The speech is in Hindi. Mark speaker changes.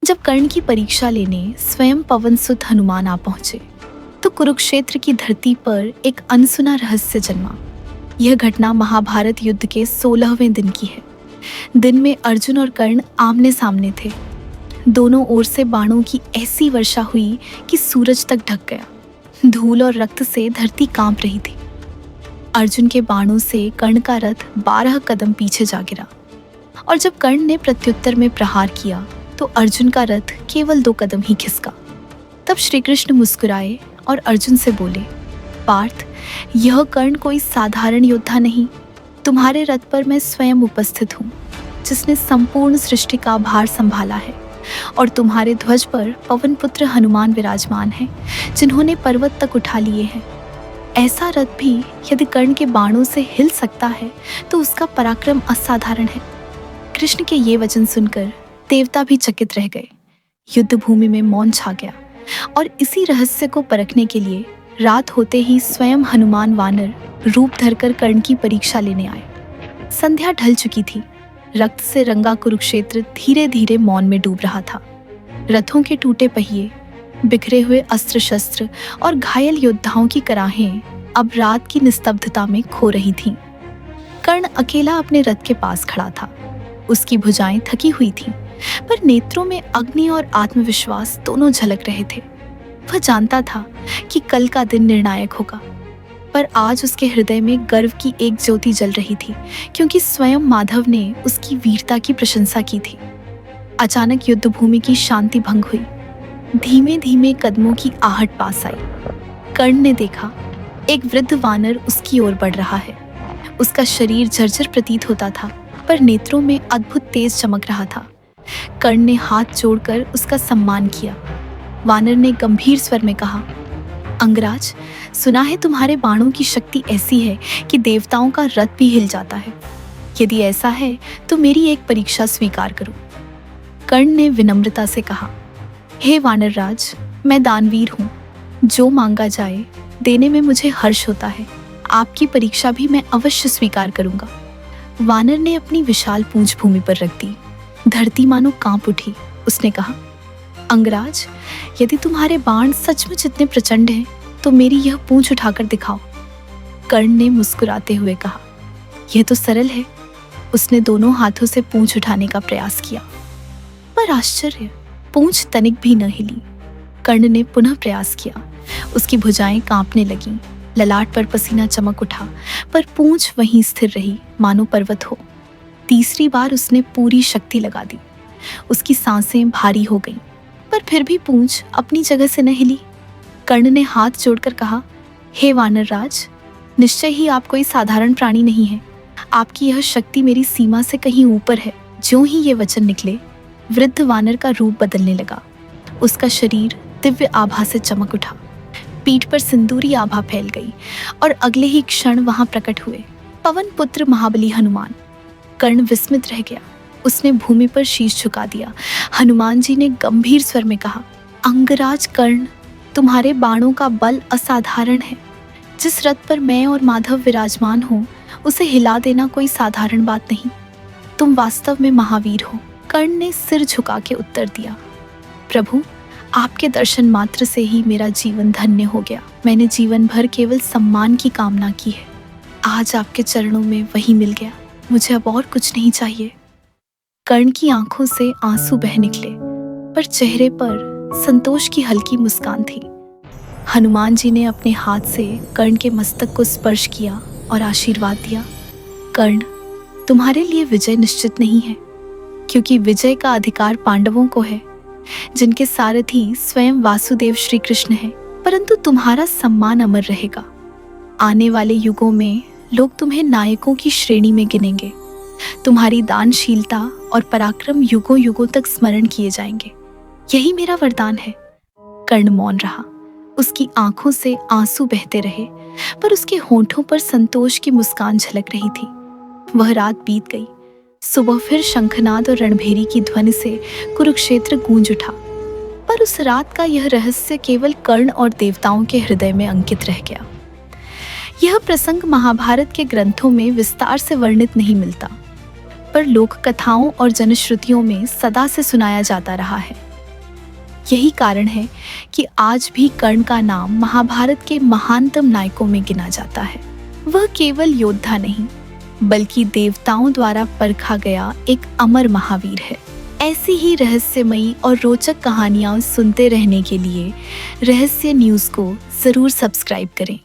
Speaker 1: जब कर्ण की परीक्षा लेने स्वयं पवन सुत हनुमान आ पहुंचे तो कुरुक्षेत्र की धरती पर एक अनसुना रहस्य जन्मा। यह घटना महाभारत युद्ध के 16वें दिन की है। दिन में अर्जुन और कर्ण आमने सामने थे। दोनों ओर से बाणों की ऐसी वर्षा हुई कि सूरज तक ढक गया। धूल और रक्त से धरती कांप रही थी। अर्जुन के बाणों से कर्ण का रथ 12 कदम पीछे जा गिरा और जब कर्ण ने प्रत्युत्तर में प्रहार किया तो अर्जुन का रथ केवल 2 कदम ही खिसका। तब श्री कृष्ण मुस्कुराए और अर्जुन से बोले, पार्थ, यह कर्ण कोई साधारण योद्धा नहीं। तुम्हारे रथ पर मैं स्वयं उपस्थित हूँ, जिसने संपूर्ण सृष्टि का भार संभाला है, और तुम्हारे ध्वज पर पवन पुत्र हनुमान विराजमान है, जिन्होंने पर्वत तक उठा लिए हैं। ऐसा रथ भी यदि कर्ण के बाणों से हिल सकता है तो उसका पराक्रम असाधारण है। कृष्ण के ये वचन सुनकर देवता भी चकित रह गए। युद्ध भूमि में मौन छा गया और इसी रहस्य को परखने के लिए रात होते ही स्वयं हनुमान वानर रूप धरकर कर्ण की परीक्षा लेने आए। संध्या ढल चुकी थी। रक्त से रंगा कुरुक्षेत्र धीरे धीरे मौन में डूब रहा था। रथों के टूटे पहिए, बिखरे हुए अस्त्र शस्त्र और घायल योद्धाओं की कराहें अब रात की निस्तब्धता में खो रही थीं। कर्ण अकेला अपने रथ के पास खड़ा था। उसकी भुजाएं थकी हुई थीं, पर नेत्रों में अग्नि और आत्मविश्वास दोनों झलक रहे थे। वह जानता था कि कल का दिन निर्णायक होगा, पर आज उसके हृदय में गर्व की एक ज्योति जल रही थी, क्योंकि स्वयं माधव ने उसकी वीरता की प्रशंसा की थी। अचानक युद्ध भूमि की शांति भंग हुई। धीमे धीमे कदमों की आहट पास आई। कर्ण ने देखा, एक वृद्ध वानर उसकी ओर बढ़ रहा है। उसका शरीर जर्जर प्रतीत होता था, पर नेत्रों में अद्भुत तेज चमक रहा था। कर्ण ने हाथ जोड़कर उसका सम्मान किया। वानर ने गंभीर स्वर में कहा, अंगराज, सुना है तुम्हारे बाणों की शक्ति ऐसी है कि देवताओं का रथ भी हिल जाता है। यदि ऐसा है तो मेरी एक परीक्षा स्वीकार करो। कर्ण ने विनम्रता से कहा, हे वानर राज, मैं दानवीर हूँ। जो मांगा जाए देने में मुझे हर्ष होता है। आपकी परीक्षा भी मैं अवश्य स्वीकार करूंगा। वानर ने अपनी विशाल पूंछ भूमि पर रख दी। धरती मानो कांप उठी। उसने कहा, अंगराज, यदि तुम्हारे बाण सचमुच इतने प्रचंड हैं तो मेरी यह पूंछ उठाकर दिखाओ। कर्ण ने मुस्कुराते हुए कहा, यह तो सरल है। उसने दोनों हाथों से पूंछ उठाने का प्रयास किया, पर आश्चर्य, पूंछ तनिक भी न हिली। कर्ण ने पुनः प्रयास किया। उसकी भुजाएं कांपने लगीं। ललाट पर पसीना चमक उठा, पर पूंछ वहीं स्थिर रही, मानो पर्वत हो। तीसरी बार उसने पूरी शक्ति लगा दी। उसकी सांसें भारी हो गईं, पर फिर भी पूंछ अपनी जगह से न हिली। कर्ण ने हाथ जोड़कर कहा, हे वानर राज, निश्चय ही आप कोई साधारण प्राणी नहीं है। आपकी यह शक्ति मेरी सीमा से कहीं ऊपर है। ज्यों ही ये वचन निकले, वृद्ध वानर का रूप बदलने लगा। उसका शरीर दिव्य आभा से चमक उठा। पीठ पर सिंदूरी आभा फैल गई और अगले ही क्षण वहां प्रकट हुए पवन पुत्र महाबली हनुमान। कर्ण विस्मित रह गया। उसने भूमि पर शीश झुका दिया। हनुमान जी ने गंभीर स्वर में कहा, अंगराज कर्ण, तुम्हारे बाणों का बल असाधारण है। जिस रथ पर मैं और माधव विराजमान हो, उसे हिला देना कोई साधारण बात नहीं। तुम वास्तव में महावीर हो। कर्ण ने सिर झुका के उत्तर दिया, प्रभु, आपके दर्शन मात्र से ही मेरा जीवन धन्य हो गया। मैंने जीवन भर केवल सम्मान की कामना की है। आज आपके चरणों में वही मिल गया। मुझे अब और कुछ नहीं चाहिए। कर्ण की आंखों से आंसू बह निकले, पर चेहरे पर संतोष की हल्की मुस्कान थी। हनुमान जी ने अपने हाथ से कर्ण के मस्तक को स्पर्श किया और आशीर्वाद दिया, कर्ण, तुम्हारे लिए विजय निश्चित नहीं है, क्योंकि विजय का अधिकार पांडवों को है, जिनके सारथी स्वयं वासुदेव श्री कृष्ण हैं। परंतु तुम्हारा सम्मान अमर रहेगा। आने वाले युगों में लोग तुम्हें नायकों की श्रेणी में गिनेंगे। तुम्हारी दानशीलता और पराक्रम युगों युगों तक स्मरण किए जाएंगे। यही मेरा वरदान है। कर्ण मौन रहा। उसकी आंखों से आंसू बहते रहे, पर उसके होंठों पर संतोष की मुस्कान झलक रही थी। वह रात बीत गई। सुबह फिर शंखनाद और रणभेरी की ध्वनि से कुरुक्षेत्र गूंज उठा, पर उस रात का यह रहस्य केवल कर्ण और देवताओं के हृदय में अंकित रह गया। यह प्रसंग महाभारत के ग्रंथों में विस्तार से वर्णित नहीं मिलता, पर लोक कथाओं और जनश्रुतियों में सदा से सुनाया जाता रहा है। यही कारण है कि आज भी कर्ण का नाम महाभारत के महानतम नायकों में गिना जाता है। वह केवल योद्धा नहीं, बल्कि देवताओं द्वारा परखा गया एक अमर महावीर है। ऐसी ही रहस्यमयी और रोचक कहानियां सुनते रहने के लिए रहस्य न्यूज़ को ज़रूर सब्सक्राइब करें।